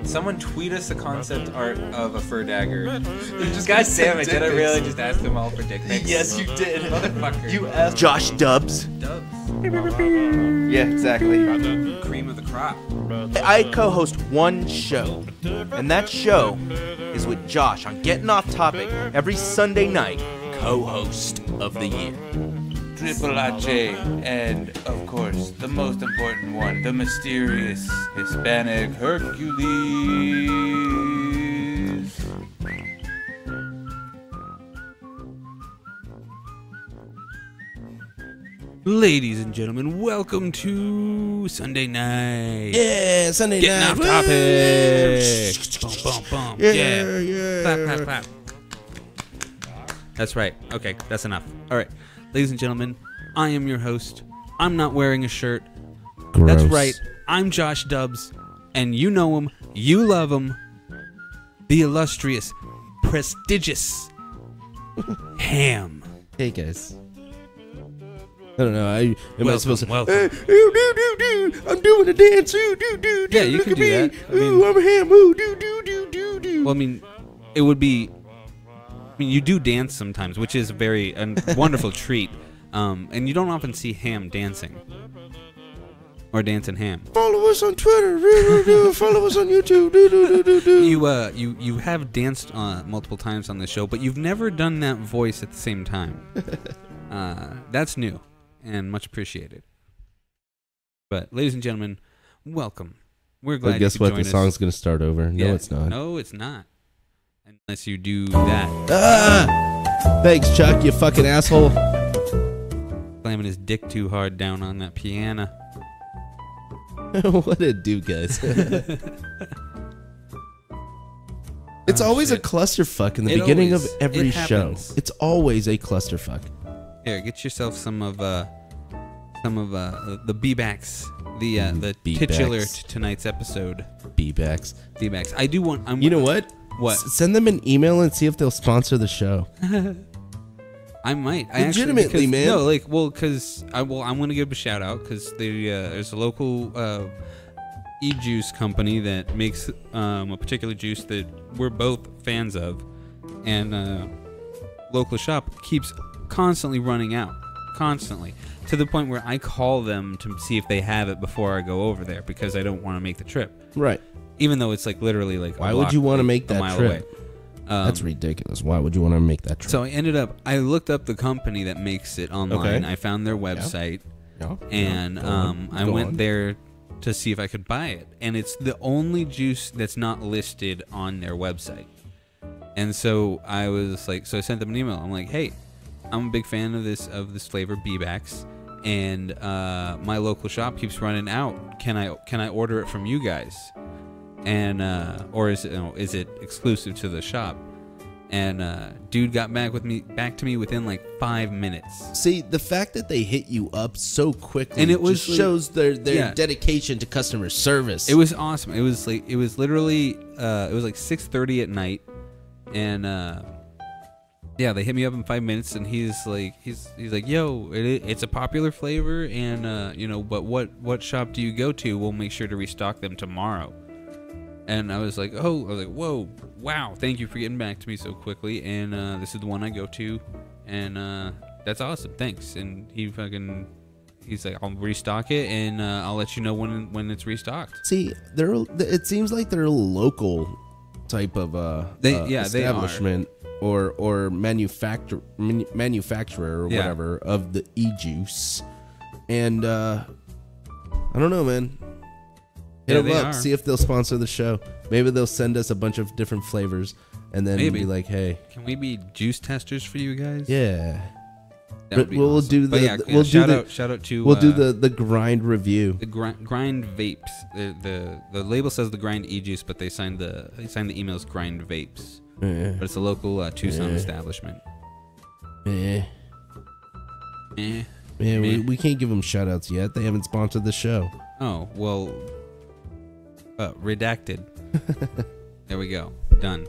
Someone tweet us the concept art of a fur dagger. God damn it, did I really just ask them all for dick pics? Yes, you did. Motherfucker. You asked Josh Dubs. Yeah, exactly. Cream of the crop. I co-host one show, and that show is with Josh on Gettin Off Topic every Sunday night. Co-host of the year. Triple H, and of course, the most important one, the mysterious Hispanic Hercules. Ladies and gentlemen, welcome to Sunday night. Yeah, Sunday Getting night. off topic. Bum, bum, bum. Yeah, yeah. Clap, clap, clap. That's right. Okay, that's enough. All right. Ladies and gentlemen, I am your host. I'm not wearing a shirt. Gross. That's right. I'm Josh Dubs, and you know him. You love him. The illustrious, prestigious Ham. Hey guys. I don't know. Am I supposed to? Welcome. Ooh, I'm doing a dance. Ooh, Yeah, you look can at do me. that. I mean- Ooh, I'm a ham. Ooh, do. Well, I mean, it would be. I mean, you do dance sometimes, which is a wonderful treat. And you don't often see Ham dancing or dancing ham. Follow us on Twitter. Follow us on YouTube. You have danced multiple times on the show, but you've never done that voice at the same time. That's new and much appreciated. But, ladies and gentlemen, welcome. We're glad But guess you could what? join The us. song's gonna start over. No, Yeah. it's not. No, it's not. Unless you do that. Thanks, Chuck. You fucking asshole. Slamming his dick too hard down on that piano. What a do, guys. It's always shit. a clusterfuck in the It beginning always- of every it show. happens. It's always a clusterfuck. Here, get yourself some of the B-backs, the B-backs. titular to tonight's episode. B-backs. B-backs. I do want. You know what? What? Send them an email and see if they'll sponsor the show. I might. Legitimately, man. No, because I'm going to give a shout out because there's a local e-juice company that makes a particular juice that we're both fans of, and local shop keeps constantly running out, to the point where I call them to see if they have it before I go over there because I don't want to make the trip. Right. Even though it's literally a Why block, would you want to make a that mile trip? away. That's ridiculous. Why would you want to make that trip? So I looked up the company that makes it online. Okay. I found their website, Yeah. and I went there to see if I could buy it. And it's the only juice that's not listed on their website. And so I was like, so I sent them an email. I'm like, hey, I'm a big fan of this flavor, B-backs, and my local shop keeps running out. Can I order it from you guys? And or is it exclusive to the shop? And dude got back to me within like 5 minutes. See, the fact that they hit you up so quickly And it was just like- shows their Yeah. dedication to customer service. It was awesome. It was literally it was like 6:30 at night, and yeah, they hit me up in 5 minutes, and he's like, yo, it's a popular flavor, and but what shop do you go to? We'll make sure to restock them tomorrow. And I was like, whoa, wow, thank you for getting back to me so quickly, and this is the one I go to, and that's awesome, thanks. And he's like, I'll restock it, and I'll let you know when it's restocked. See, it seems like they're a local type of They establishment or manufacturer or Yeah. whatever of the e-juice. And I don't know, man. Hit Yeah, them they up, are. see if they'll sponsor the show. Maybe they'll send us a bunch of different flavors and then Maybe. be like, hey, Can we be juice testers for you guys? yeah. That would be We'll awesome. do But the- yeah, we'll do the- shout out to We'll do the grind review. the grind vapes. The label says the grind e-juice, but they signed the emails grind vapes. Yeah. But it's a local Tucson Yeah. establishment. Yeah. Eh. Yeah, Meh. we can't give them shout outs yet. They haven't sponsored the show. Oh well. Redacted. There we go. Done.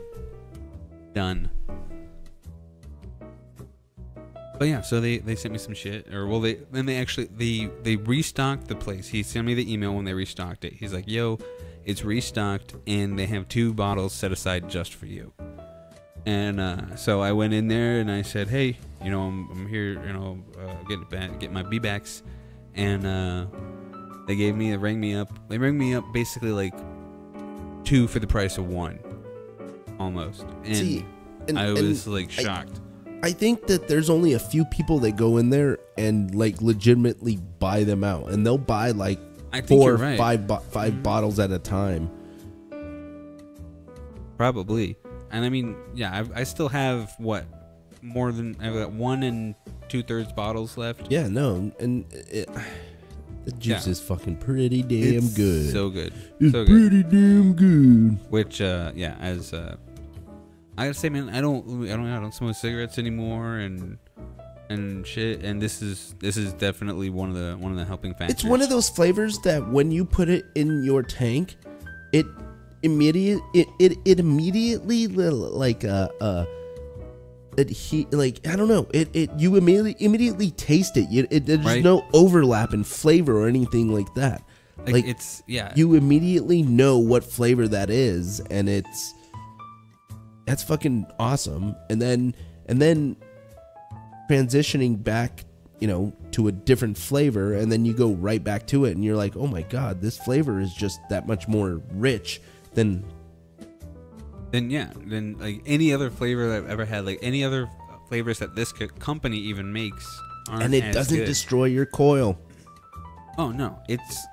But But yeah, so they sent me some shit, or well, they restocked the place. He sent me the email when they restocked it. He's like, "Yo, it's restocked, and they have 2 bottles set aside just for you." And so I went in there and I said, "Hey, you know, I'm here, you know, get my B-backs," and they rang me up. They rang me up basically like 2 for the price of 1, almost. And I was like shocked. I think that there's only a few people that go in there and like legitimately buy them out, and they'll buy like 4 or 5 bottles at a time. Probably. And I mean, yeah, I still have I've got 1 2/3 bottles left. Yeah, no, and the juice is fucking pretty damn good. So good. It's so pretty damn good. Which, as I gotta say, man, I don't smoke cigarettes anymore, and shit. And this is definitely one of the helping factors. It's one of those flavors that when you put it in your tank, it immediately like I don't know, you immediately taste it. There's no overlap in flavor or anything like that. Like it's you immediately know what flavor that is, and that's fucking awesome. And then transitioning back, you know, to a different flavor, and then you go right back to it, and you're like, oh my god, this flavor is just that much more rich than like any other flavor that I've ever had, like any other flavors that this company even makes aren't and it as doesn't good. destroy your coil. Oh no, it's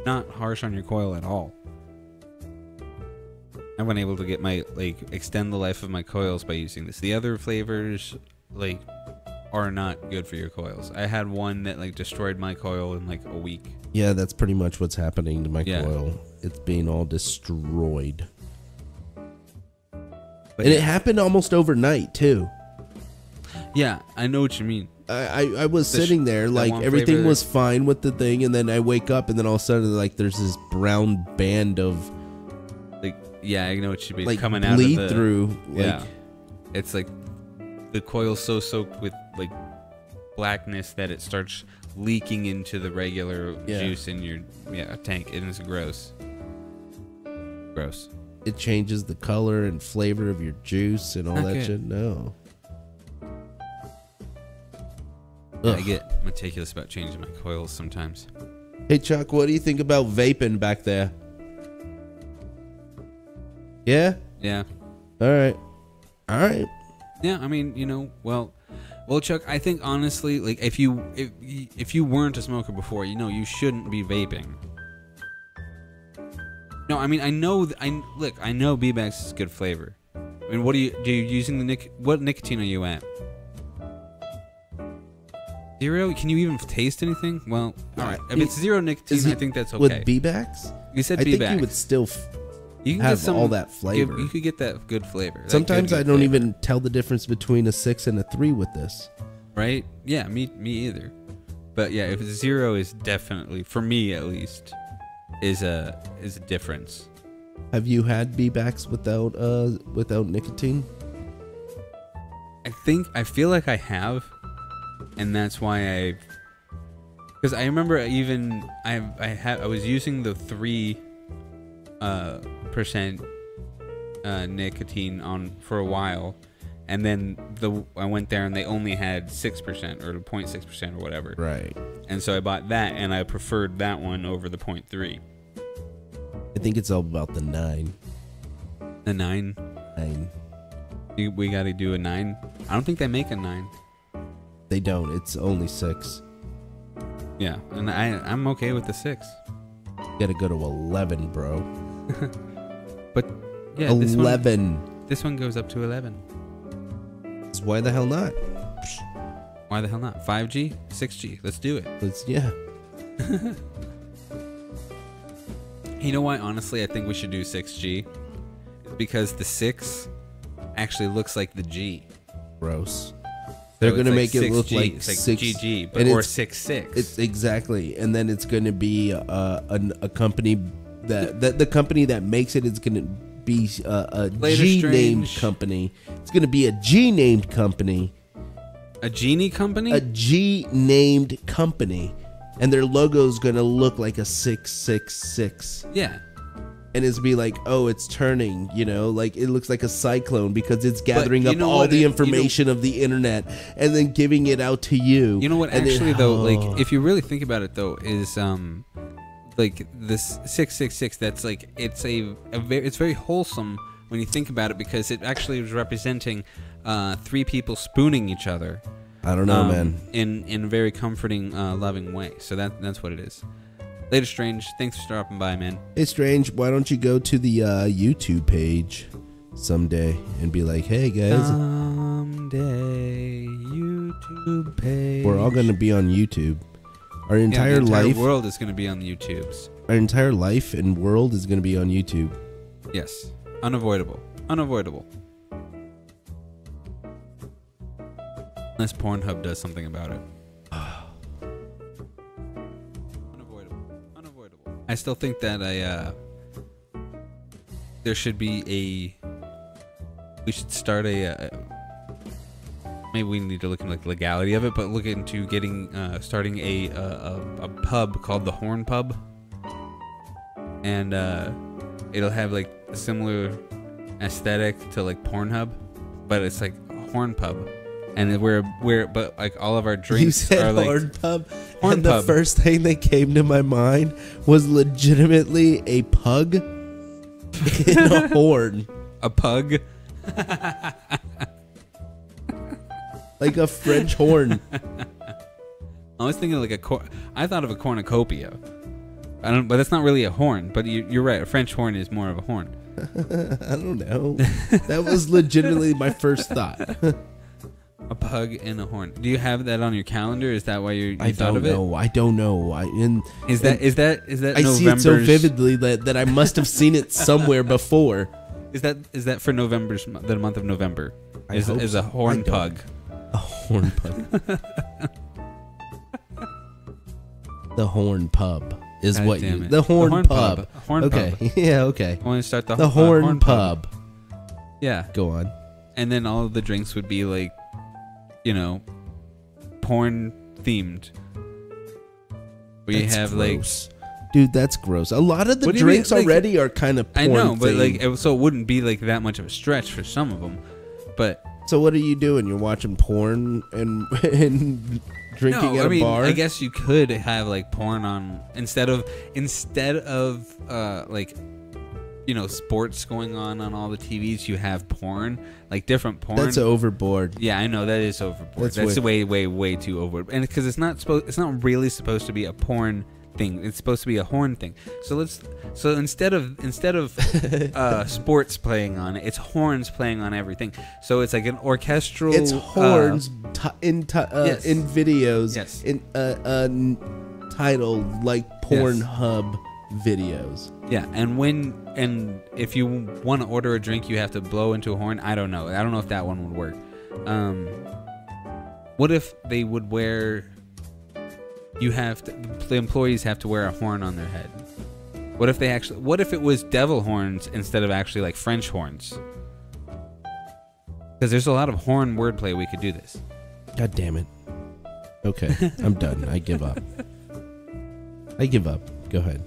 not harsh on your coil at all. I've been able to get extend the life of my coils by using this. The other flavors are not good for your coils. I had one that destroyed my coil in a week. Yeah, that's pretty much what's happening to my coil. It's being all destroyed. And it happened almost overnight too. Yeah, I know what you mean. I was sitting there everything flavor was fine with the thing, and then I wake up and then all of a sudden there's this brown band of I know what you mean, coming out of bleed through. It's like the coil's so soaked with blackness that it starts leaking into the regular juice in your tank, and it's gross. Gross. It changes the color and flavor of your juice and all Not that good. shit. No. I get meticulous about changing my coils sometimes. Hey Chuck, what do you think about vaping back there? Yeah? Yeah. Alright. Yeah, I mean, well, Chuck, I think honestly, if you weren't a smoker before, you shouldn't be vaping. No, I mean, I know B-Bags is good flavor. I mean, what do you using what nicotine are you at? 0? Can you even taste anything? Well, all right. If it's 0 nicotine, I think that's okay. With B-Bags? You said I B-Bags. think you would still you can have all that flavor. You could get that good flavor. Sometimes I don't even tell the difference between a 6 and a 3 with this. Right? Yeah, me either. But yeah, if 0 is definitely, for me at least, is a difference. Have you had B-Bags without nicotine? I feel like I have, and that's why because I remember I was using the 3% nicotine on for a while, and then I went there and they only had 6% or 0.6% or whatever. Right. And so I bought that, and I preferred that one over the 0.3. I think it's all about the 9. The 9. 9. We got to do a 9. I don't think they make a 9. They don't. It's only 6. Yeah, and I'm okay with the 6. You gotta go to 11, bro. But yeah, 11. This one goes up to 11. So why the hell not? Why the hell not? 5G, 6G. Let's do it. You know why? Honestly, I think we should do 6G. Because the 6 actually looks like the G. Gross. They're going to make it look like it's like 6 GG, or 6.6. It's exactly, and then it's going to be a company that the company that makes it is going to be a G named company. It's going to be a G named company, A genie company? A G named company, and their logo's gonna look like a 666. Yeah. And it's be like, oh, it's turning, you know, like it looks like a cyclone because it's gathering you up know all what, the you information of the internet and then giving it out to you. You know what? And Actually, then, though, oh. like if you really think about it, though, is like this 666. That's like it's it's very wholesome when you think about it because it actually is representing 3 people spooning each other. I don't know, man. In a very comforting, loving way. So that's what it is. Later, Strange. Thanks for stopping by, man. Hey, Strange, why don't you go to the YouTube page someday and be like, hey, guys. Someday, YouTube page. We're all going to be on YouTube. Our entire the entire life. world is going to be on the YouTubes. Our entire life and world is going to be on YouTube. Yes. Unavoidable. Unavoidable. Unless Pornhub does something about it. Unavoidable. I still think that there should be we should start maybe we need to look into like legality of it, but look into starting a pub called the Horn Pub, and it'll have like a similar aesthetic to like Pornhub, but it's like a horn pub. And but like all of our drinks you said are like horn pub, horn and pub. the first thing that came to my mind was legitimately a pug in a horn, A pug. like a French horn. I was thinking like I thought of a cornucopia. But that's not really a horn. But you're right. A French horn is more of a horn. I don't know. That was legitimately my first thought. A pug and a horn. Do you have that on your calendar? Is that why you thought of it? I don't know. Is that I see it so vividly that I must have seen it somewhere before. Is that for the month of November? I Is hope a so. horn I don't. pug? A horn pug. The horn pub is God what damn you. it. The horn pub. Horn Okay. pub. Yeah. Okay. I want to start The horn pub. Yeah. Go on. And then all of the drinks would be like, porn themed. We That's have gross. Dude, that's gross. A lot of the What do you mean? drinks Like, already are kind of porn I know, but themed. so it wouldn't be like that much of a stretch for some of them. But So what are you doing? You're watching porn and drinking at a bar? I guess you could have like porn on instead of like sports going on all the TVs. You have porn, like different porn. That's overboard. Yeah, I know that is overboard. That's way too overboard. And because it's not really supposed to be a porn thing. It's supposed to be a horn thing. So instead of sports playing on it, it's horns playing on everything. So it's like an orchestral. It's horns in yes. videos. Yes. In titled like Pornhub videos. Yeah, and if you want to order a drink, you have to blow into a horn. I don't know if that one would work. What if they would wear? The employees have to wear a horn on their head. What if it was devil horns instead of actually like French horns? Because there's a lot of horn wordplay we could do this. God damn it. Okay, I'm done. I give up. Go ahead.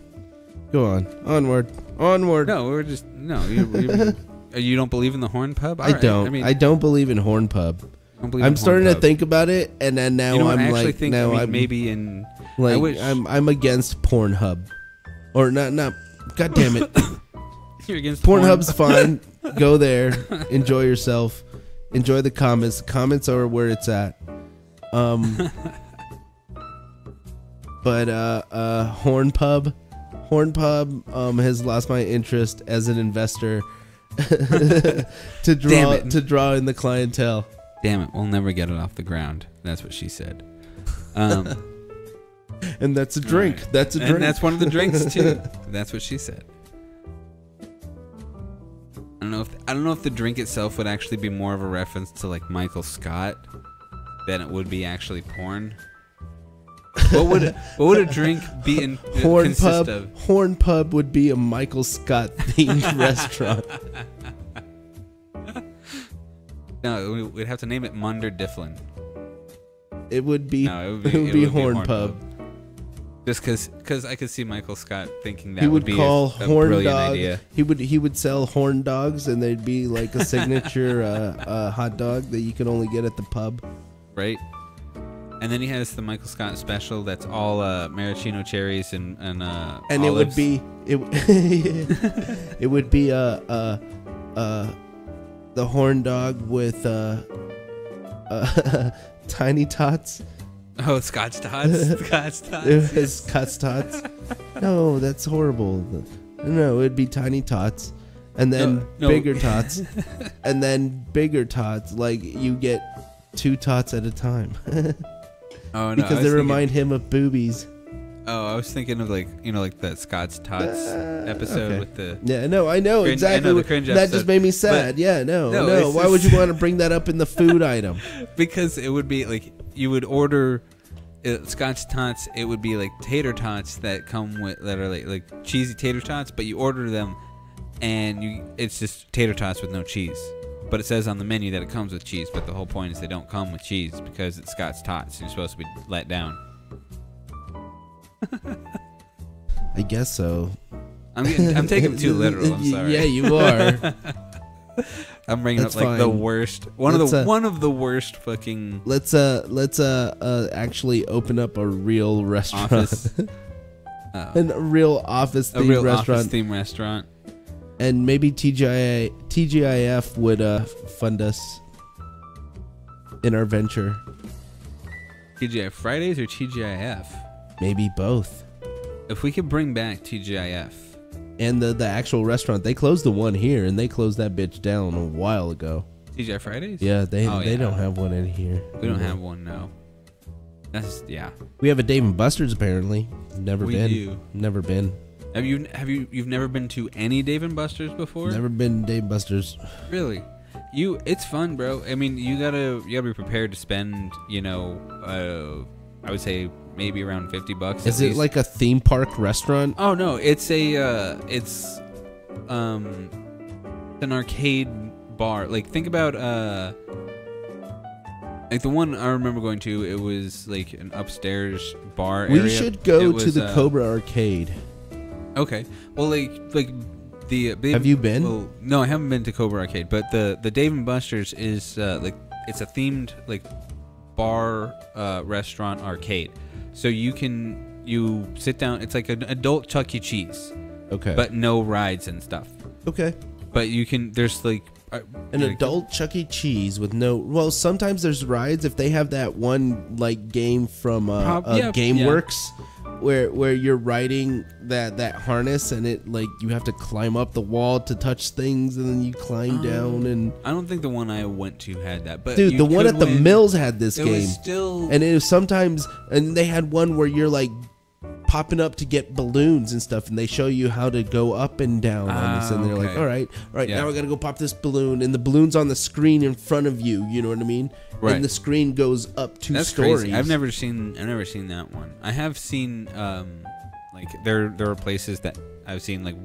Go on. Onward. No, we're just you don't believe in the horn pub? All I right. don't. I don't believe in horn pub. I'm starting to think about it, and then now I'm like, I'm maybe in. Like I'm against Pornhub, or not. God damn it! You're against Pornhub's fine. Go there, enjoy yourself, enjoy the comments. The comments are where it's at. But Horn Pub has lost my interest as an investor to draw in the clientele. Damn it, we'll never get it off the ground. That's what she said. And that's a drink. Right. That's a drink. And that's one of the drinks too. That's what she said. I don't know if the drink itself would actually be more of a reference to like Michael Scott than it would be actually porn. What would a drink be consist of? Horn Pub would be a Michael Scott themed restaurant. No, we'd have to name it Munder Difflin. It would be. No, it would be Horn Pub. Just because I could see Michael Scott thinking that He would be call a Horn brilliant Dog. idea. He would sell Horn Dogs, and they'd be like a signature hot dog that you can only get at the pub. Right? And then he has the Michael Scott special that's all maraschino cherries and olives. It would be it would be the Horn Dog with Tiny Tots. Oh, Scotch Tots. Scotch Tots. It was Scotch Tots. No, that's horrible. No, it'd be Tiny Tots, and then No. bigger Tots, and then bigger Tots. Like you get 2 tots at a time. Oh, no. Because they remind him of boobies. Oh, I was thinking of like that Scott's Tots episode okay. with the. Yeah, no, I know cringe, exactly. I know, the cringe that episode. just made me sad. But yeah, no. it's Why would you want to bring that up in the food item? Because it would be like you would order Scotch Tots. It would be like tater tots that come with that are like cheesy tater tots, but you order them, and it's just tater tots with no cheese. But it says on the menu that it comes with cheese. But the whole point is they don't come with cheese because it's Scotch Tots. You're supposed to be let down. I guess so. I'm taking it too literal. I'm sorry. Yeah, you are. I'm bringing That's up like the fine. worst one of the worst fucking Let's actually open up a real restaurant. office. A real office A themed real restaurant. office themed restaurant. And maybe TGIF would fund us in our venture. TGI Fridays or TGIF? Maybe both. If we could bring back TGIF. And the actual restaurant, they closed the one here, and they closed that bitch down a while ago. TGI Fridays? Yeah, they yeah. don't have one in here. We don't have one, no. Yeah. We have a Dave and Buster's apparently. Never We been. do. Never been. You've never been to any Dave and Buster's before? Never been to Dave and Buster's. Really? It's fun, bro. I mean, you gotta be prepared to spend, I would say maybe around $50. Is it like a theme park restaurant? Oh no, it's an arcade bar. Like think about like the one I remember going to. It was like an upstairs bar area. We should go It to was, the Cobra Arcade. Okay. Well, like the Have you been? Well, no, I haven't been to Cobra Arcade, but the Dave and Buster's is like it's a themed like bar restaurant arcade. So you sit down. It's like an adult Chuck E. Cheese. Okay. But no rides and stuff. Okay. But there's like An adult Chuck E. Cheese with no. Well, sometimes there's rides if they have that one like game from GameWorks, where you're riding that harness and it like you have to climb up the wall to touch things and then you climb down and. I don't think the one I went to had that. But Dude, the one at the Mills had this It game, was still and it was sometimes, and they had one where you're like popping up to get balloons and stuff, and they show you how to go up and down on this, and they're like, okay. all right, Yeah. now I gotta go pop this balloon, and the balloon's on the screen in front of you, you know what I mean? Right. And the screen goes up 2 That's stories. crazy. I've never seen that one. I have seen like there are places that I've seen like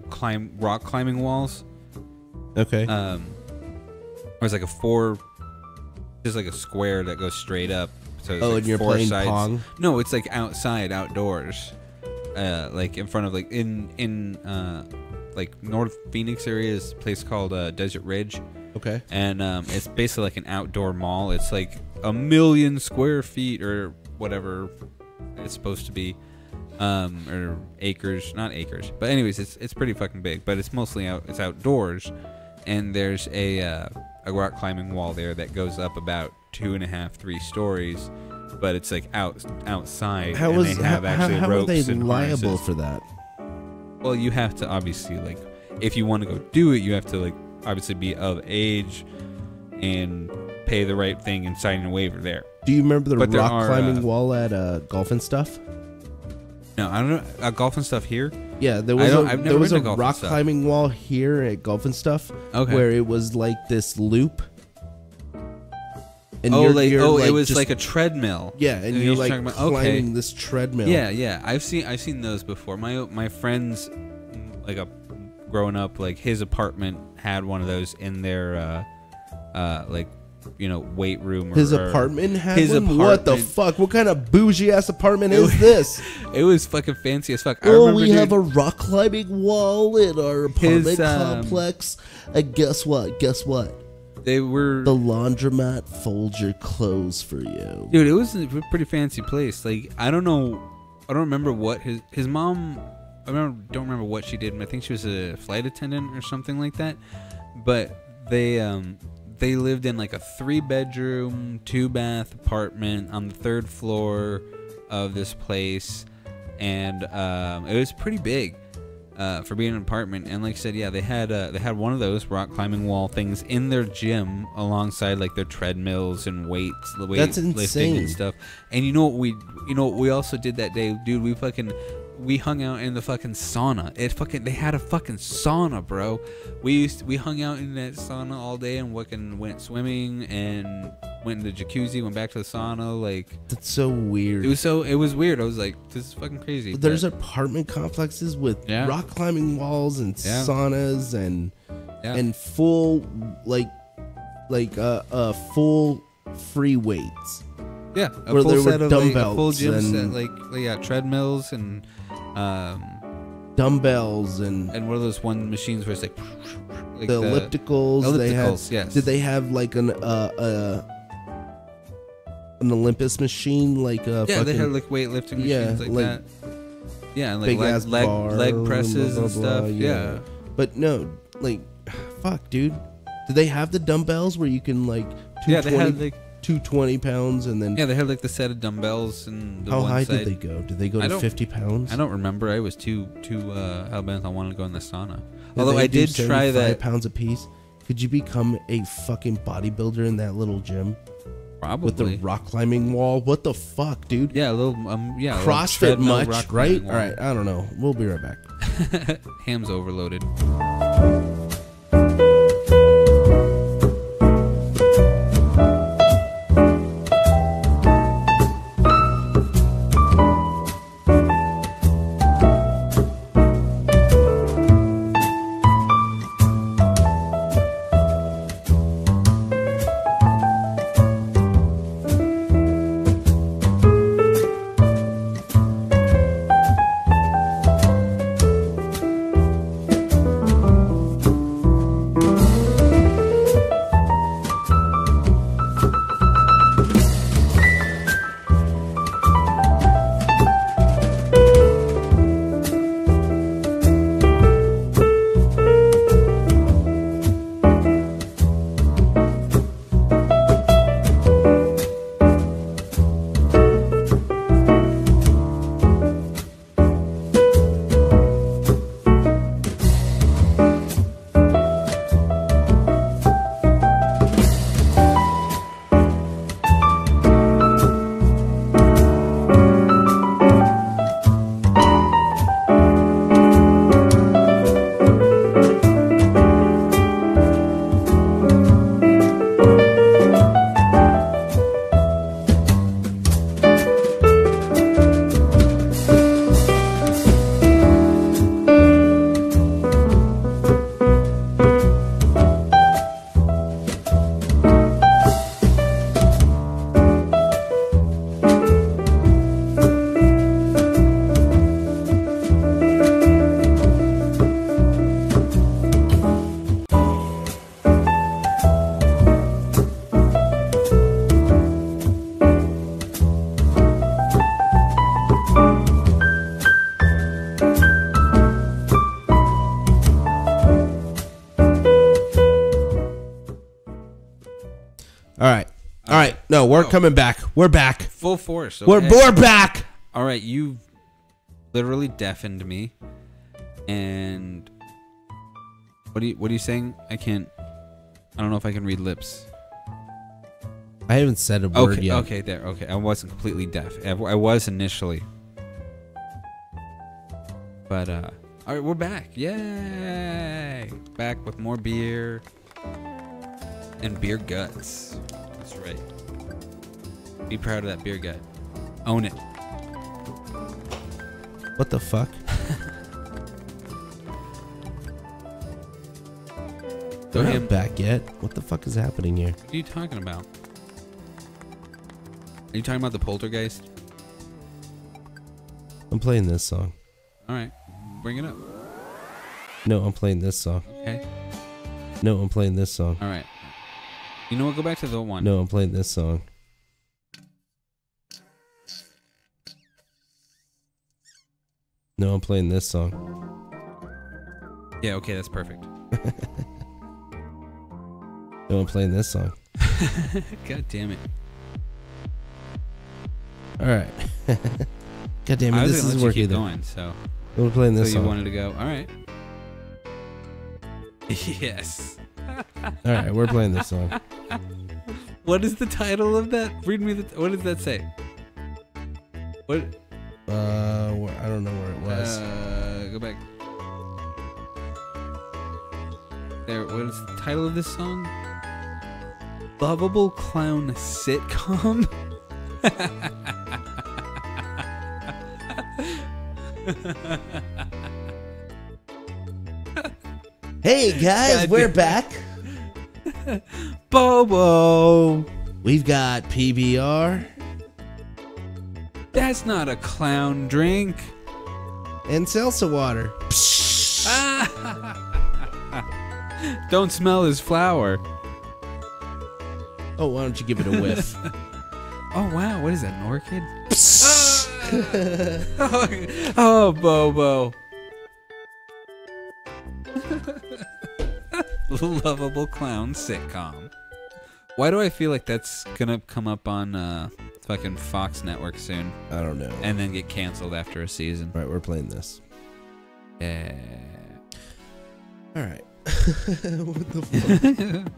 rock climbing walls. Okay. There's like there's like a square that goes straight up. So it's like and you're 4 playing sides. Pong? No, it's like outdoors. Like in front of like in like North Phoenix area is a place called Desert Ridge. Okay. And it's basically like an outdoor mall. It's like 1 million square feet or whatever it's supposed to be, or acres, not acres. But anyways, it's pretty fucking big. But it's mostly it's outdoors, and there's a rock climbing wall there that goes up about 2.5, 3 stories. But it's like outside. How and is they have actually how are ropes they and liable harnesses. for that? Well, you have to obviously like if you want to go do it, you have to like obviously be of age and pay the right thing and sign a waiver there. Do you remember the But there rock are, climbing wall at Golf and Stuff? No, I don't know. Golf and Stuff here. Yeah, there was I've never been a to Golf and rock Stuff. climbing wall here at Golf and Stuff. Okay. Where it was like this loop. And it was just- like a treadmill. Yeah, and you're like talking about- climbing this treadmill. Yeah. I've seen those before. My friends, like growing up, like his apartment had one of those in their like weight room. His or apartment had his one? What the apartment- fuck? What kind of bougie ass apartment is this? It was fucking fancy as fuck. I Oh, remember, we dude, have a rock climbing wall in our apartment His, complex. And guess what? Guess what? they were The laundromat folds your clothes for you. Dude, it was a pretty fancy place. Like, I don't remember what his mom. Don't remember what she did. I think she was a flight attendant or something like that. But they lived in like a 3-bedroom, 2-bath apartment on the 3rd floor of this place, and it was pretty big for being an apartment. And like I said, yeah, they had one of those rock climbing wall things in their gym alongside like their treadmills and weights, That's lifting insane. and stuff. And you know what we also did that day, dude? We hung out in the fucking sauna. They had a fucking sauna, bro. We hung out in that sauna all day and went swimming and went in the jacuzzi, went back to the sauna. Like, That's so weird. it was weird. I was like, this is fucking crazy. There's but, apartment complexes with Yeah. rock climbing walls and Yeah. saunas and Yeah. and full full free weights. yeah, a where full there were set of like, a full dumbbells gym and- set, treadmills and Dumbbells and one of those one machines where it's like the ellipticals. They had, ellipticals, yes. Did they have like an Olympus machine, like a Yeah, fucking, they had like weightlifting machines Yeah, like, like that. Yeah, and like big ass leg bar, presses blah, and blah, stuff. blah, Yeah. But no, like, fuck, dude. Do they have the dumbbells where you can like Yeah, they had like 220 pounds and then they had like the set of dumbbells and the how one high side. did they go? Did they go I to don't- 50 pounds? I don't remember. I was too hell bent. I wanted to go in the sauna. Did Although they I do did try 75 that. pounds a piece. Could you become a fucking bodybuilder in that little gym Probably. with the rock climbing wall? What the fuck, dude? Yeah, a little a little CrossFit treadmill much, rock right? climbing All right, I don't know. We'll be right back. wall. Ham's overloaded. All right. No, we're coming back. We're back. Full force. We're back. All right, you literally deafened me. And what are you saying? I don't know if I can read lips. I haven't said a word Okay, yet. okay, there. Okay, I wasn't completely deaf. I was initially. But all right, we're back. Yay! Back with more beer and beer guts. That's right. Be proud of that beer gut. Own it. What the fuck? They're Him. not back yet. What the fuck is happening here? What are you talking about? Are you talking about the Poltergeist? I'm playing this song. All right, bring it up. No, I'm playing this song. Okay. No, I'm playing this song. All right. You know what? Go back to the one. No, I'm playing this song. No, I'm playing this song. Yeah. Okay, that's perfect. No, I'm playing this song. God damn it. All right. God damn I it, was this gonna is let you working. keep going. So. I'm playing this So you song. wanted to go. All right. Yes. All right, we're playing this song. What is the title of that? Read me the. What does that say? What? I don't know where it was. Go back. There. What is the title of this song? Lovable clown sitcom. Hey guys, God we're damn. back. Bobo. We've got PBR That's not a clown drink. and salsa water. Don't smell his flower. Oh, why don't you give it a whiff? Oh wow, what is that, an orchid? Oh, Bobo. Lovable clown sitcom. Why do I feel like that's gonna come up on fucking Fox Network soon I don't know. and then get canceled after a season? All right, we're playing this. Yeah. All right. What the fuck?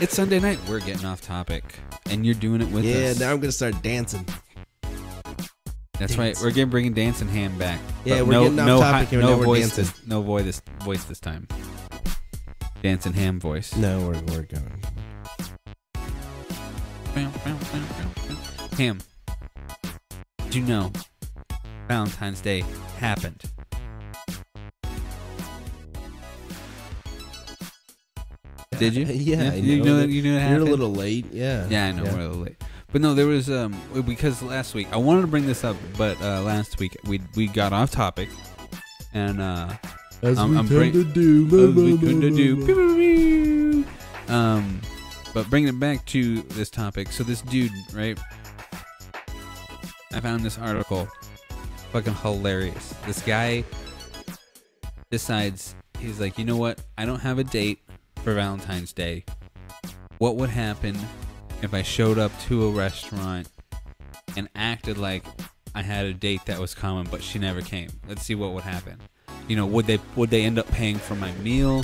It's Sunday night. We're getting off topic, and you're doing it with Yeah, us. now I'm gonna start dancing. That's right. We're getting bringing dancing ham back. Yeah, But we're getting off topic and no now we're voice dancing. no voice this time. Dancing ham voice. No, we're going. Ham. Did you know Valentine's Day happened? Did you? Yeah, I You know know that- that you knew it You're a happened? little late. Yeah. Yeah, I know we're a little late. But no, there was because last week I wanted to bring this up, but last week we got off topic, and As I'm we bring- tend to do. as we couldn't do. But bringing it back to this topic, so this dude, right? I found this article, fucking hilarious. This guy decides, he's like, you know what? I don't have a date for Valentine's Day. What would happen if I showed up to a restaurant and acted like I had a date that was coming, but she never came? Let's see what would happen. You know, would they end up paying for my meal?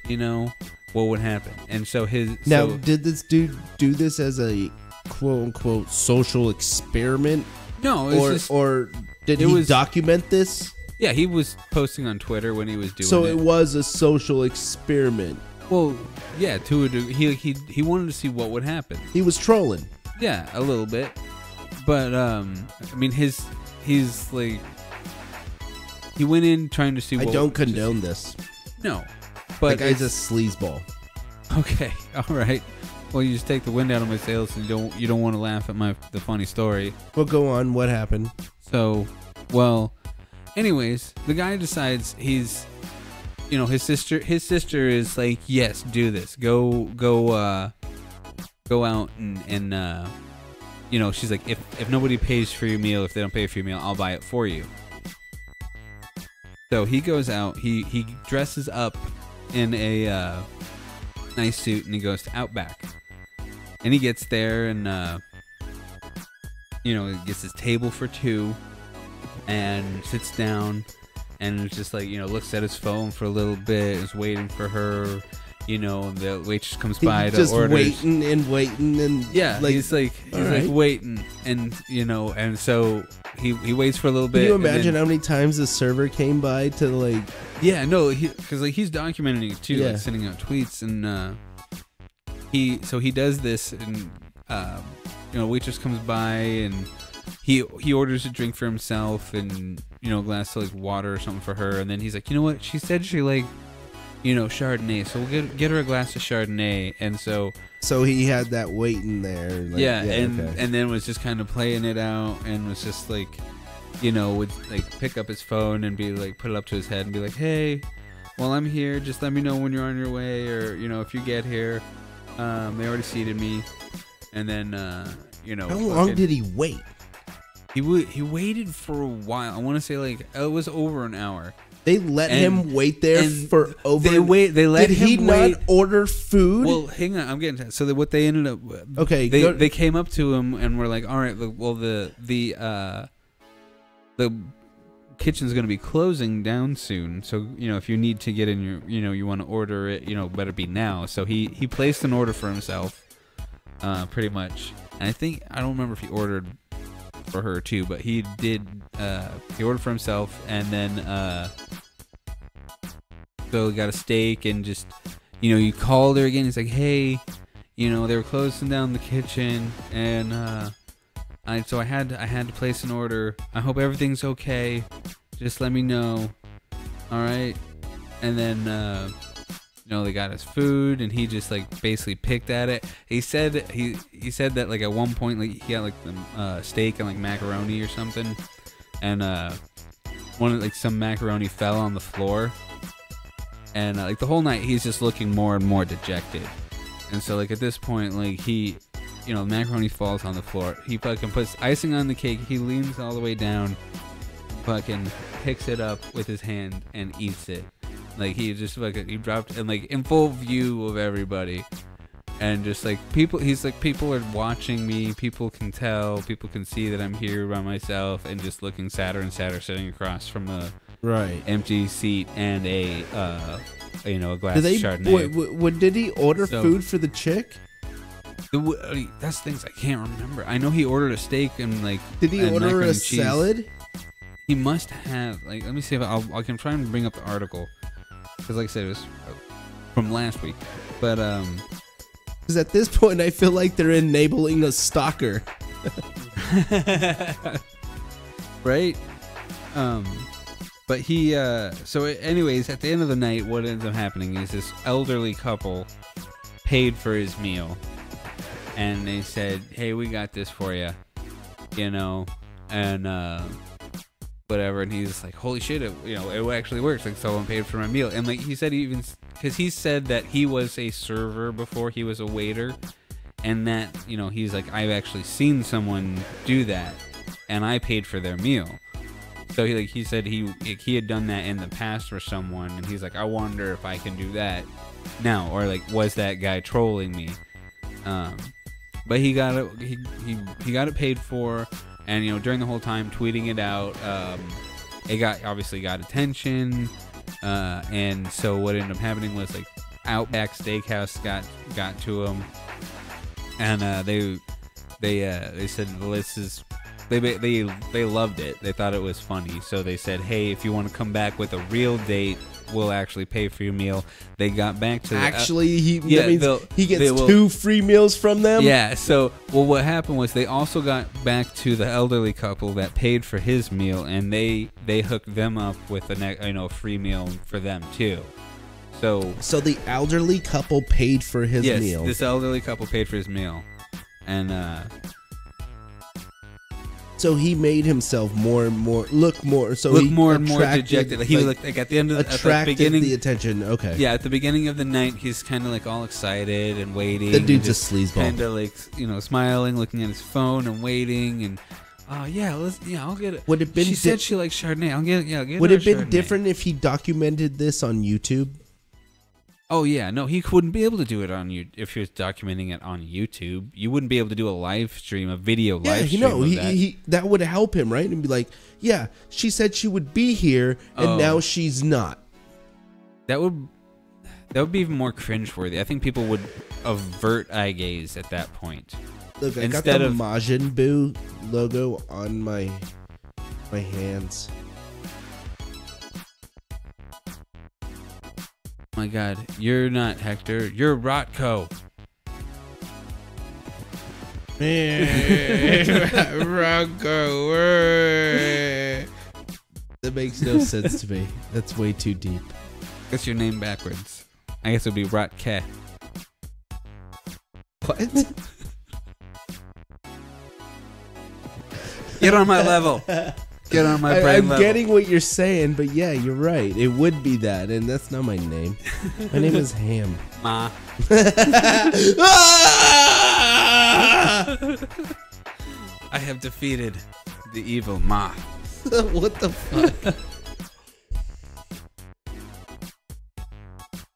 You know, what would happen? And so Now, did this dude do this as a quote unquote social experiment, no, it was or did it he was- document this? yeah, he was posting on Twitter when he was doing So it. it was a social experiment. Well, yeah, to a degree, he wanted to see what would happen. He was trolling. Yeah, a little bit, but I mean, he's like, he went in trying to see. I what don't condone this. No, That but guy's a it's- sleazeball. okay. All right. Well, you just take the wind out of my sails, and you don't want to laugh at the funny story. Well, go on. What happened? So, well, anyways, the guy decides he's, you know, his sister is like, yes, do this. Go out and you know, she's like, if nobody pays for your meal, if they don't pay for your meal, I'll buy it for you. So he goes out, he dresses up in a nice suit, and he goes to Outback. And he gets there and you know, he gets his table for two and sits down and it's just like, you know, looks at his phone for a little bit, is waiting for her, you know, and the waitress comes by He's to just order. waiting and Yeah, like, he's like alright. waiting, and you know, and so he waits for a little bit. Can you and then- imagine how many times the server came by to like? Yeah, no, because like he's documenting it too, Yeah. like sending out tweets, and he does this, and you know, waitress comes by and he orders a drink for himself, and you know, a glass of like water or something for her, and then he's like, you know what? She said she Chardonnay. So we'll get her a glass of Chardonnay. And so he had that waiting there. Like, and then was just kind of playing it out, and was just like, would like pick up his phone and be like, put it up to his head and be like, hey, while I'm here, just let me know when you're on your way, or if you get here. They already seated me, and then how long did he wait? He waited for a while. I want to say like it was over an hour. They let him wait there for over. They let Did him he wait. not order food? Well, hang on. I'm getting to that. So what they ended up. Okay. They came up to him and were like, "All right, well the kitchen's going to be closing down soon. So if you need to get in your you want to order it, better be now." So he placed an order for himself, pretty much. And I don't remember if he ordered for her too, but he did. He ordered for himself, and then so he got a steak, and just he called her again. He's like, hey, they were closing down the kitchen, and so I had to place an order. I hope everything's okay. Just let me know. All right. And then they got his food, and he just like basically picked at it. He said that like at one point like he got like the steak and like macaroni or something, and some macaroni fell on the floor, and like the whole night he's just looking more and more dejected. And so like at this point, like he, macaroni falls on the floor. He fucking puts icing on the cake. He leans all the way down, fucking picks it up with his hand and eats it. Like he just fucking he dropped, and like in full view of everybody, and just like people. He's like, people are watching me. People can tell. People can see that I'm here by myself, and just looking sadder and sadder, sitting across from a empty seat and a glass of Chardonnay. Did he order food for the chick? That's things I can't remember. I know he ordered a steak and like. Did he order a salad? He must have. Like, let me see if I can try and bring up the article, because like I said, it was from last week. But because at this point I feel like they're enabling a stalker. Right. But he so anyways, at the end of the night, what ends up happening is this elderly couple paid for his meal, and they said, hey, we got this for you, and whatever. And he's like, holy shit, it actually works. Like, someone paid for my meal. And like he said, because he said that he was a server before he was a waiter, and that he's like, I've actually seen someone do that, and I paid for their meal. So he said he had done that in the past for someone, and he's like, I wonder if I can do that now, or like, was that guy trolling me? But he got it. He got it paid for, and during the whole time tweeting it out, it obviously got attention, and so what ended up happening was like Outback Steakhouse got to him, and they said, well, this is. They loved it. They thought it was funny. So they said, hey, if you want to come back with a real date, we'll actually pay for your meal. They got back to he gets 2 free meals from them. Yeah. So what happened was they also got back to the elderly couple that paid for his meal, and they hooked them up with a free meal for them too. So the elderly couple paid for his meal. Yes, this elderly couple paid for his meal, and so he made himself more and more look more and more dejected. He looked like at the end of attracted the attention. Okay. Yeah, at the beginning of the night, he's kind of like all excited and waiting. The dude's a sleazeball. Kind of like smiling, looking at his phone and waiting, and I'll get it. Would it been? She said she likes Chardonnay. I'll get it. Yeah, get would it have been Chardonnay. different if he documented this on YouTube? Oh yeah, no, he wouldn't be able to do it on you if he was documenting it on YouTube. You wouldn't be able to do a live stream, a video live stream. Yeah, that would help him, right? And be like, yeah, she said she would be here, and now she's not. That would be even more cringeworthy. I think people would avert eye gaze at that point. Look, I got the Majin Buu logo on my hands. My God, you're not Hector. You're Rotko. That makes no sense to me. That's way too deep. That's your name backwards. I guess it would be Rotke. What? Get on my level. Get on my brain I'm level. getting what you're saying, but yeah, you're right. It would be that, and that's not my name. My name is Ham. Ma. I have defeated the evil Ma. What the fuck?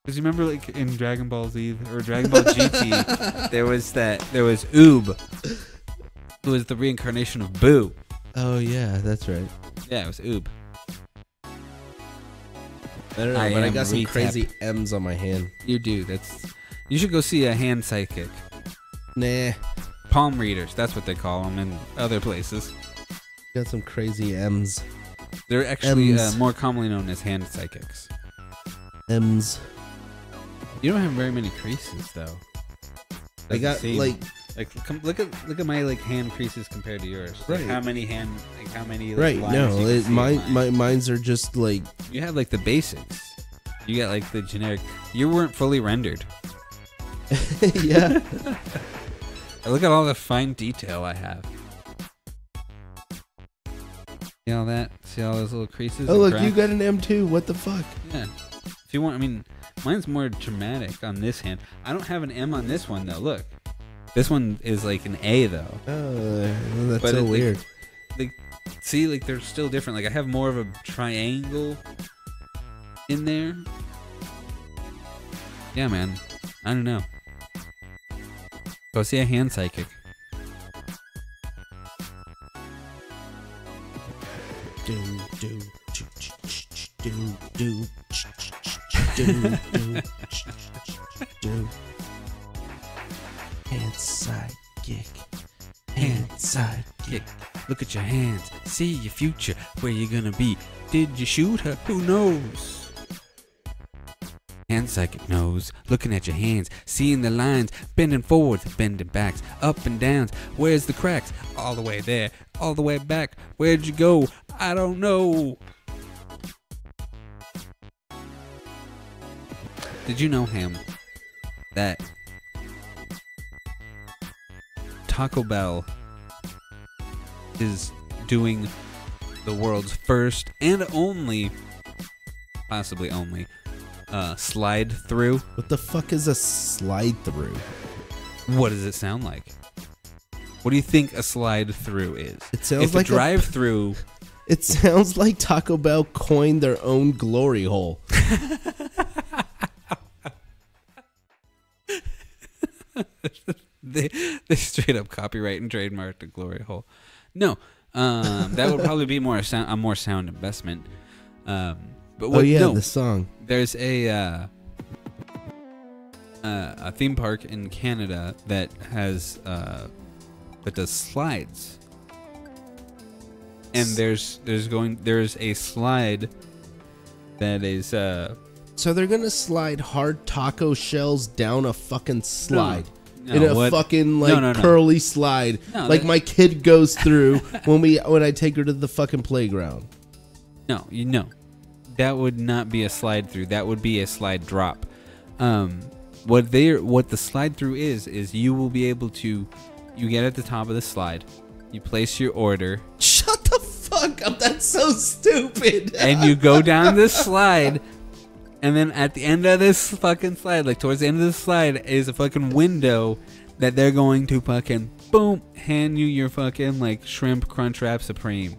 Because you remember, like, in Dragon Ball Z or Dragon Ball GT, there was Oob, who was the reincarnation of Boo. Oh yeah, that's right. Yeah, it was Oob. I don't know, I but I am got some Retep. crazy M's on my hand. You do. You should go see a hand psychic. Nah, Palm readers. That's what they call them in other places. got some crazy M's. They're actually M's. more commonly known as hand psychics. M's. You don't have very many creases, though. I got Doesn't seem- like look at my like hand creases compared to yours. Like, Right. how many like, right. lines No, you can see in mine. mine's are just like You have like the basics. You got like the generic. You weren't fully rendered. yeah. Look at all the fine detail I have. See all that? See all those little creases? Oh and look, cracks? you got an M too. What the fuck? Yeah. If you want, I mean, mine's more dramatic on this hand. I don't have an M on this one though. Look, this one is like an A though. Oh, that's But so it, like, weird. Like, see, like they're still different. Like I have more of a triangle in there. Yeah, man. I don't know. Go see a hand psychic. Do do do do do do do do. Hand side kick. Hand side kick. Look at your hands. See your future. Where you gonna be? Did you shoot her? Who knows? Hand psychic knows. Looking at your hands, seeing the lines, bending forwards, bending backs, up and downs. Where's the cracks? All the way there, all the way back. Where'd you go? I don't know. Did you know, Ham, that Taco Bell is doing the world's first and only, possibly only, slide through? What the fuck is a slide through? What does it sound like? What do you think a slide through is? It sounds if like a drive through. It sounds like Taco Bell coined their own glory hole. They straight up copyright and trademark the glory hole. No, that would probably be a more sound investment. But what, no, the song. there's a theme park in Canada that has that does slides, and there's a slide that is So they're gonna slide hard taco shells down a fucking slide. No, in a what? fucking No. curly slide, No, like that- my kid goes through when I take her to the fucking playground. No, that would not be a slide through. That would be a slide drop. What the slide through is you will be able to, you get at the top of the slide, you place your order, Shut the fuck up! That's so stupid. and you go down this slide, and then at the end of this fucking slide, like towards the end of the slide, is a fucking window that they're going to fucking boom hand you your fucking like shrimp Crunchwrap Supreme.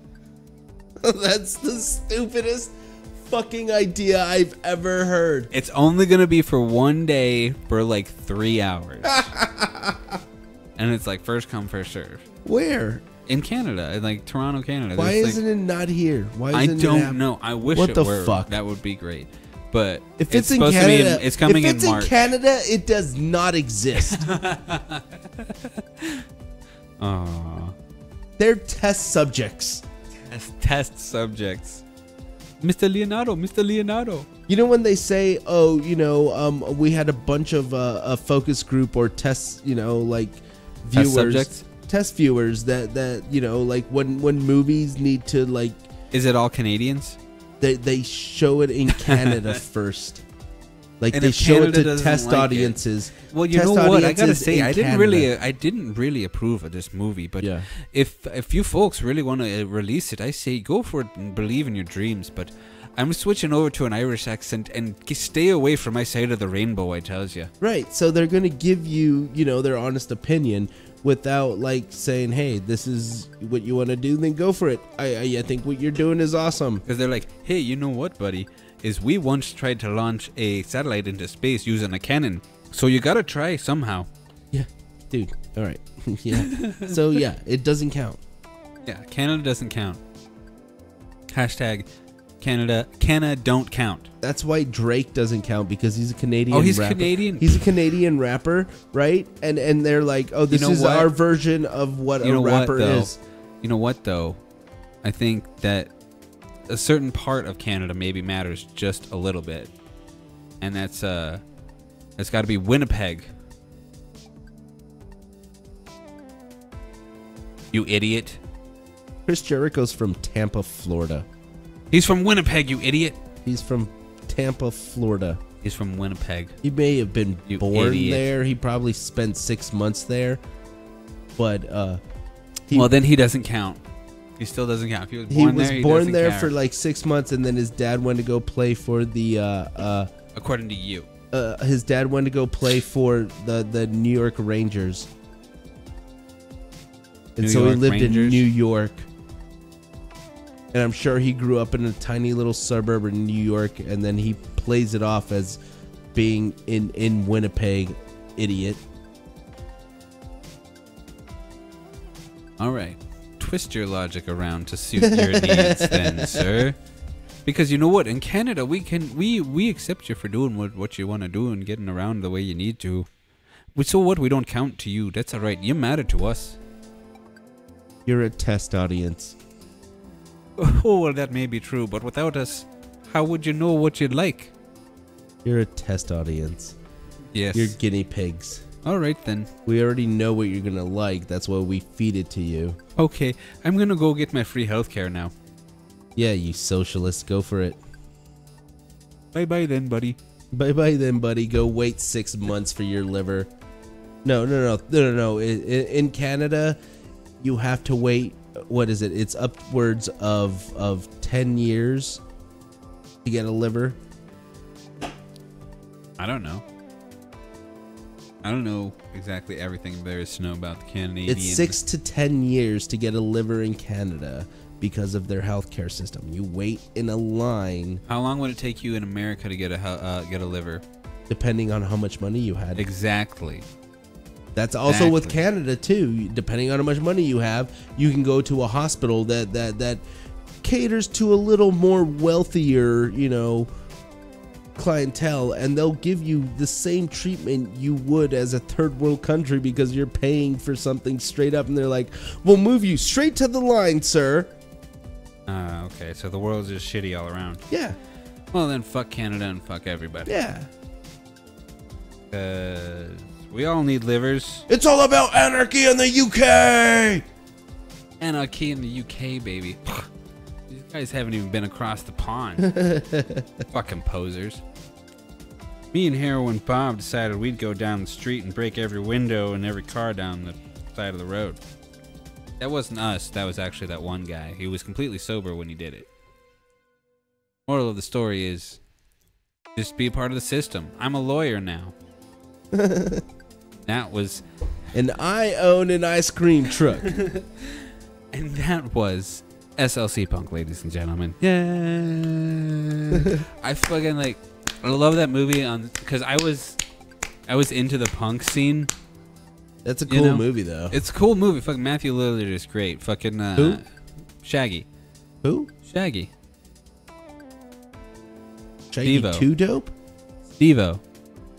That's the stupidest fucking idea I've ever heard. It's only gonna be for one day for like 3 hours. And it's like first come, first serve. Where? In Canada, in like Toronto, Canada. Why There's, isn't like, it not here? Why I isn't it don't happening? know. I wish What it the were. fuck? That would be great. But If it's in supposed Canada, to be it's coming if it's in March. in Canada, it does not exist. Aww. They're test subjects. Test subjects. Mr. Leonardo. You know when they say, "Oh, we had a bunch of a focus group or test, like viewers, subjects? test viewers that like when movies need to like." Is it all Canadians? They show it in Canada first. Like And they if show Canada it to doesn't test like it- audiences. Well, you Test know what? I gotta audiences say, in I didn't Canada. really approve of this movie. But Yeah. if you folks really want to release it, I say go for it and believe in your dreams. But I'm switching over to an Irish accent and stay away from my side of the rainbow. I tells you. Right. So they're gonna give you, their honest opinion without like saying, "Hey, this is what you want to do. Then go for it." I think what you're doing is awesome. Because they're like, hey, you know what, buddy? Is we once tried to launch a satellite into space using a cannon. So you gotta try somehow. Yeah, dude. All right. Yeah. So yeah, it doesn't count. Yeah, Canada doesn't count. Hashtag Canada don't count. That's why Drake doesn't count, because he's a Canadian. Oh, he's rapper. Canadian? He's a Canadian rapper, right? And they're like, oh, this is what? our version of what a rapper is. You know what, though? I think that a certain part of Canada maybe matters just a little bit. And that's got to be Winnipeg. You idiot. Chris Jericho's from Tampa, Florida. He's from Winnipeg, you idiot. He's from Tampa, Florida. He's from Winnipeg. He may have been You born idiot. there. He probably spent 6 months there. But Well, then he doesn't count. He still doesn't count. If he was he born was there, he born doesn't there count. for like 6 months, and then his dad went to go play for the According to you. his dad went to go play for the New York Rangers. And New so he York lived in Rangers? New York. And I'm sure he grew up in a tiny little suburb in New York, and then he plays it off as being in Winnipeg, idiot. All right. Twist your logic around to suit your needs then, sir. Because you know what? In Canada, we accept you for doing what you want to do and getting around the way you need to. So what? We don't count to you. That's all right. You matter to us. You're a test audience. Oh, well, that may be true, but without us, how would you know what you'd like? You're a test audience. Yes. You're guinea pigs. All right, then. We already know what you're going to like. That's why we feed it to you. Okay, I'm going to go get my free healthcare now. Yeah, you socialists. Go for it. Bye-bye then, buddy. Bye-bye then, buddy. Go wait 6 months for your liver. No. In Canada, you have to wait, what is it? It's upwards of 10 years to get a liver. I don't know. I don't know exactly everything there is to know about the Canadian. It's 6 to 10 years to get a liver in Canada because of their healthcare system. You wait in a line How long would it take you in America to get a liver? depending on how much money you had. Exactly. That's also with Exactly. Canada too. Depending on how much money you have, you can go to a hospital that caters to a little more wealthier, clientele, and they'll give you the same treatment you would as a third world country because you're paying for something straight up, and they're like, "We'll move you straight to the line, sir." Okay, so the world's just shitty all around. Yeah, Well, then fuck Canada and fuck everybody. yeah. We all need livers. It's all about anarchy in the UK. Anarchy in the UK, baby. These guys haven't even been across the pond. Fucking posers. Me and Heroin Bob decided we'd go down the street and break every window and every car down the side of the road. That wasn't us. That was actually that one guy. He was completely sober when he did it. Moral of the story is, just be a part of the system. I'm a lawyer now. That was... And I own an ice cream truck. And that was SLC Punk, ladies and gentlemen. Yeah. I fucking I love that movie because I was into the punk scene. That's a You cool know? movie, though. It's a cool movie. Fucking Matthew Lillard is great. Fucking Who? Shaggy. Who? Shaggy. Shaggy Steve-O. 2 Dope? Steve-O.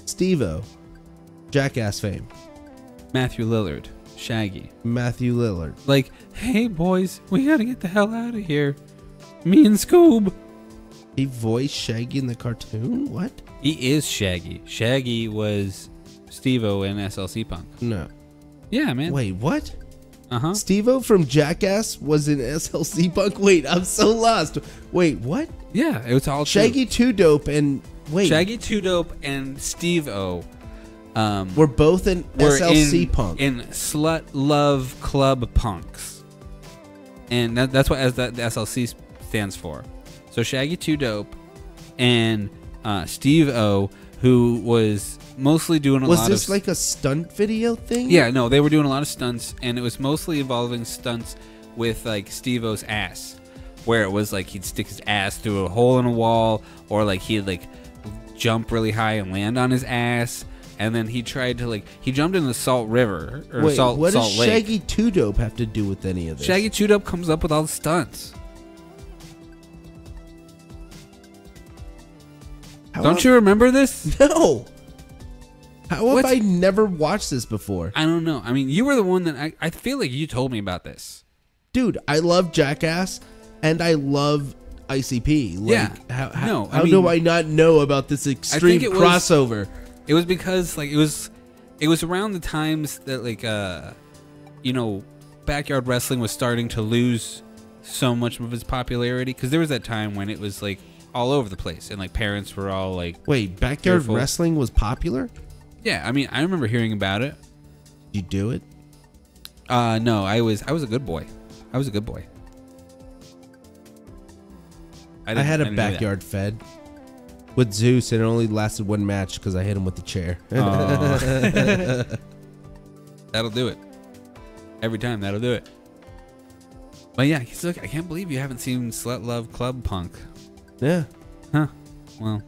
Steve-O. Jackass fame. Matthew Lillard. Shaggy. Matthew Lillard. Like, hey boys, we gotta get the hell out of here. Me and Scoob. He voiced Shaggy in the cartoon? What? He is Shaggy. Shaggy was Steve-O in SLC Punk. No. Yeah, man. Wait, what? Uh-huh. Steve-O from Jackass was in SLC Punk? Wait, I'm so lost. Wait, what? Yeah, it was all true. Shaggy 2 Dope and... Wait. Shaggy 2 Dope and Steve-O We're both in were SLC Punk. in Slut Love Club Punks. And that's what the SLC stands for. So Shaggy 2 Dope and Steve-O, who was mostly doing a lot of... Was this like a stunt video thing? Yeah, no, they were doing a lot of stunts, and it was mostly involving stunts with like Steve-O's ass, where it was like he'd stick his ass through a hole in a wall, or like he'd like jump really high and land on his ass, and then he tried to like he jumped in the Salt River or Wait, Salt what does Lake. Shaggy 2 Dope have to do with any of this? Shaggy 2 Dope comes up with all the stunts. Don't you remember this? No. How have What? I never watched this before? I don't know. I mean, you were the one that I feel like you told me about this. Dude, I love Jackass and I love ICP. Like, Yeah. How do I not know about this extreme it was- crossover? It was because like it was around the times that like backyard wrestling was starting to lose so much of its popularity, because there was that time when it was like all over the place and like parents were all like, Wait, backyard Careful. wrestling was popular? yeah, I mean, I remember hearing about it. You do it? No, I was a good boy. I was a good boy. I had a didn't do that. backyard fed with Zeus, and it only lasted one match because I hit him with the chair. Oh. That'll do it. Every time, that'll do it. But yeah, look, I can't believe you haven't seen Slut Love Club Punk. Yeah. Huh. Well,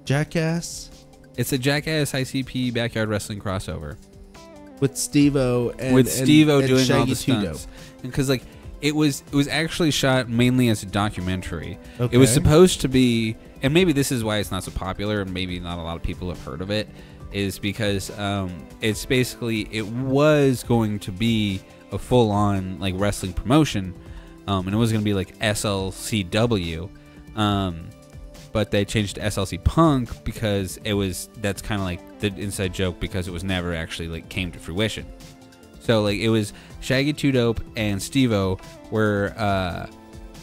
Jackass it's a Jackass ICP backyard wrestling crossover. with Steve-O and With Steve-O and doing all Shaggy the 2 Dope. stunts. And because like it was actually shot mainly as a documentary. Okay. It was supposed to be, and maybe this is why it's not so popular, and maybe not a lot of people have heard of it, is because it's basically, it was going to be a full-on like wrestling promotion, and it was going to be like SLCW, but they changed to SLC Punk because that's kind of like the inside joke, because it was never actually like came to fruition. So like it was Shaggy 2 Dope and Steve-O were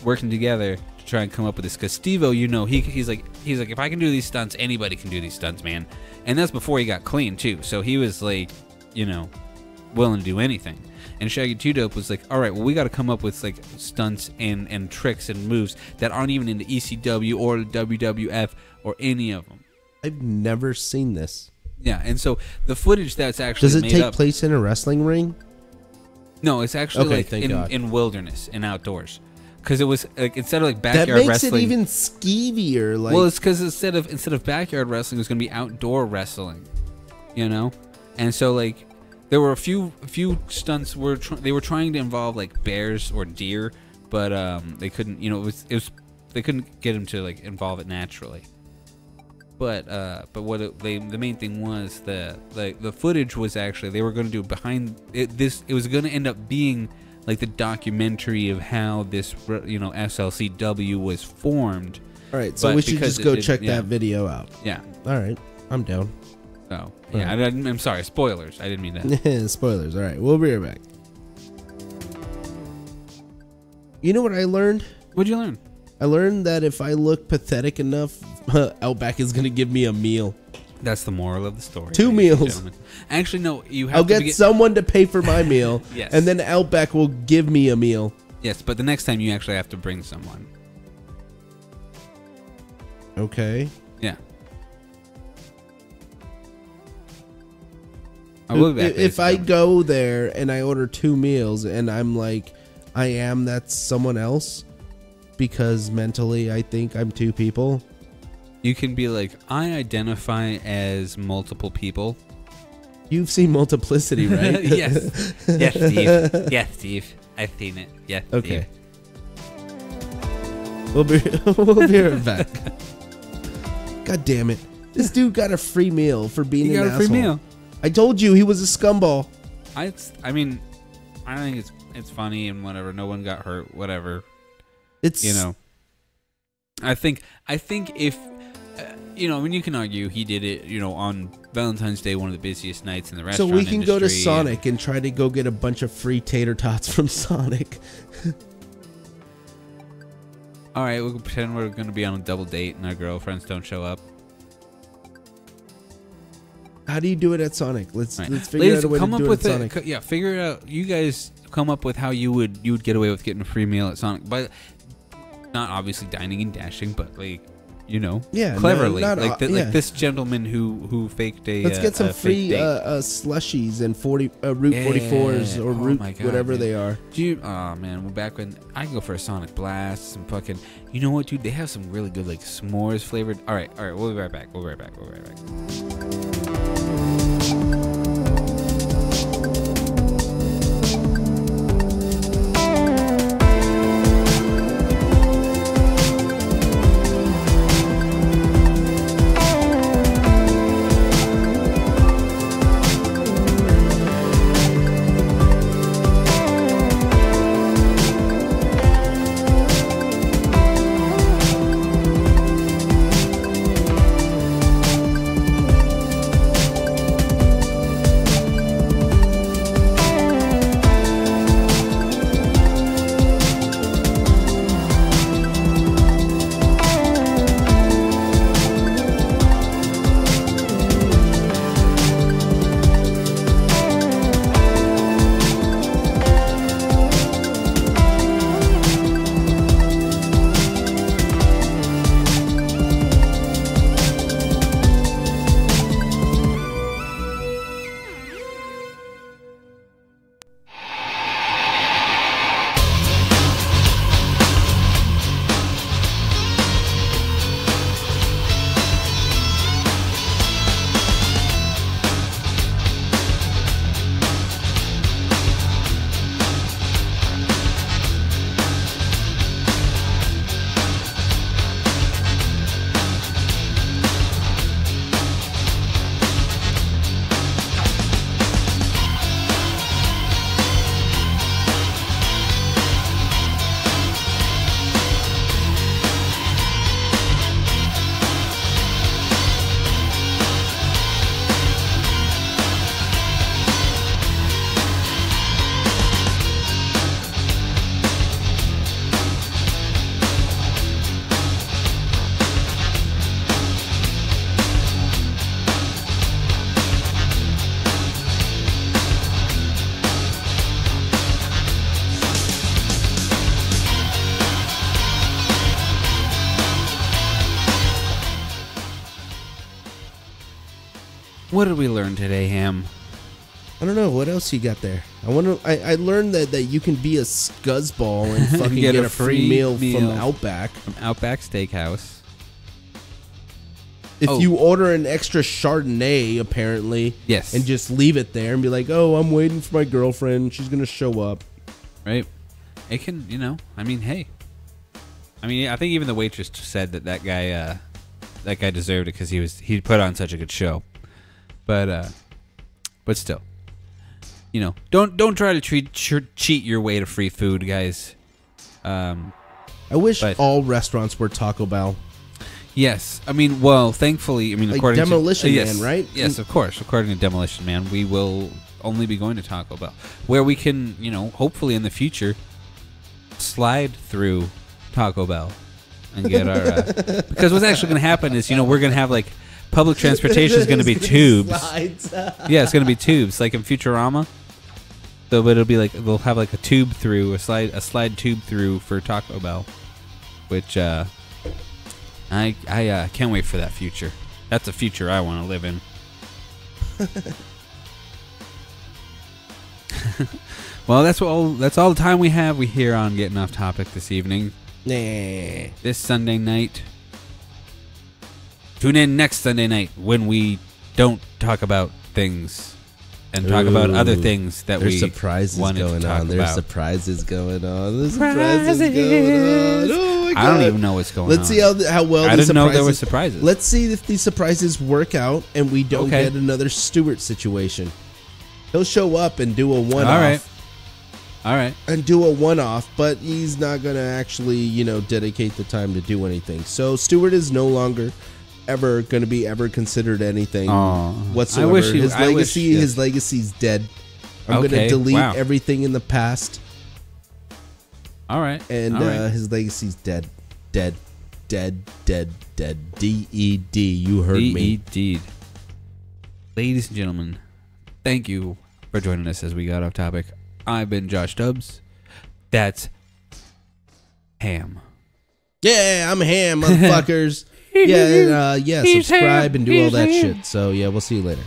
working together to try and come up with this, because Steve-O, he's like if I can do these stunts, anybody can do these stunts, man. And that's before he got clean too, so he was like, willing to do anything. And Shaggy 2 Dope was like, all right, well, we got to come up with like stunts and tricks and moves that aren't even in the ECW or the WWF or any of them. I've never seen this. Yeah, and so the footage that's actually Does it made take up, place in a wrestling ring? No, it's actually Okay, like thank God. in wilderness and outdoors, because it was like instead of like That backyard makes wrestling. it even skeevier. Like, Well, it's because instead of backyard wrestling, it was going to be outdoor wrestling, and so like there were a few stunts where they were trying to involve like bears or deer, but they couldn't. They couldn't get them to like involve it naturally. But the main thing was the footage was actually, they were going to do behind it. It was going to end up being like the documentary of how this SLCW was formed. all right, so but we should because just go it- check yeah. that video out. Yeah. All right, I'm down. So yeah, I'm sorry. Spoilers. I didn't mean that. Spoilers. All right, we'll be right back. You know what I learned? What'd you learn? I learned that if I look pathetic enough, Outback is going to give me a meal. That's the moral of the story. 2 ladies and meals. gentlemen. Actually, no. You have I'll to get someone to pay for my meal, Yes. and then Outback will give me a meal. Yes, but the next time you actually have to bring someone. Okay. Yeah. I will be back. If I go there and I order 2 meals and I'm like, that's someone else, because mentally I think I'm 2 people. You can be like, I identify as multiple people. You've seen Multiplicity, right? Yes. Yes, Steve. Yes, Steve. I've seen it. Yes, Okay. Steve. We'll be right back. God damn it. This dude got a free meal for being You an got a free asshole. meal. I told you he was a scumball. I mean, I think it's funny and whatever. No one got hurt. Whatever. It's I think if you know, I mean, you can argue he did it, you know, on Valentine's Day, one of the busiest nights in the So restaurant we can go to industry. Sonic and try to go get a bunch of free tater tots from Sonic. All right, we'll pretend we're going to be on a double date and our girlfriends don't show up. How do you do it at Sonic? Let's Right. figure Ladies, out a way come to up do it with at Sonic. yeah, figure it out. You guys come up with how you would get away with getting a free meal at Sonic, but not obviously dining and dashing, but like, you know, Yeah, cleverly, not- like yeah. like this gentleman who faked a. Let's get some a free fake date. slushies and Route 44s or Oh Route my God, whatever dude. they are. Do you? Oh man, well, back when I can go for a Sonic Blast, some fucking. You know what, dude? They have some really good like s'mores flavored. All right. We'll be right back. We'll be right back. What did we learn today, Ham? I don't know what else you got there. I learned that you can be a scuzzball and fucking get a free meal from Outback. From Outback Steakhouse. If you order an extra Chardonnay, apparently, Yes. and just leave it there and be like, "Oh, I'm waiting for my girlfriend. She's gonna show up." Right? It can, you know, I mean, hey. I mean, I think even the waitress said that guy deserved it because he put on such a good show. But still, you know, don't try to cheat your way to free food, guys. I wish But- all restaurants were Taco Bell. Yes, I mean, well, thankfully, I mean, Like according Demolition to Man, right? Yes, of course. According to Demolition Man, we will only be going to Taco Bell, where we can, you know, hopefully in the future, slide through Taco Bell and get our. Because what's actually going to happen is, you know, we're going to have like public transportation is going to be tubes. Yeah, it's going to be tubes, like in Futurama. So, but it'll be like they'll have like a tube through a slide tube through for Taco Bell, which I can't wait for that future. That's a future I want to live in. Well, that's all the time we have. We here on Getting Off Topic this evening. Nah. This Sunday night. Tune in next Sunday night when we don't talk about things and talk about other things that There's we surprises wanted going to talk on. There's about. surprises going on. There's surprises going on. Oh my God. I don't even know what's going on. Let's see how well I these didn't know surprises. there were surprises. Let's see if these surprises work out and we don't Okay. get another Stewart situation. He'll show up and do a one-off. All right. And do a one-off, but he's not going to actually, dedicate the time to do anything. So Stewart is no longer ever going to be ever considered anything whatsoever. I wish he- his I wish- legacy, yeah. his legacy's dead. I'm going to Okay, delete wow. everything in the past, All right. and all right. his legacy's dead, dead, dead, dead, dead. DED. You heard me. Indeed. Ladies and gentlemen, thank you for joining us as we got off topic. I've been Josh Stubbs. That's Ham. Yeah, I'm Ham, motherfuckers. Yeah, and, He's subscribe Ham. and do all He's that Ham. shit. So yeah, we'll see you later.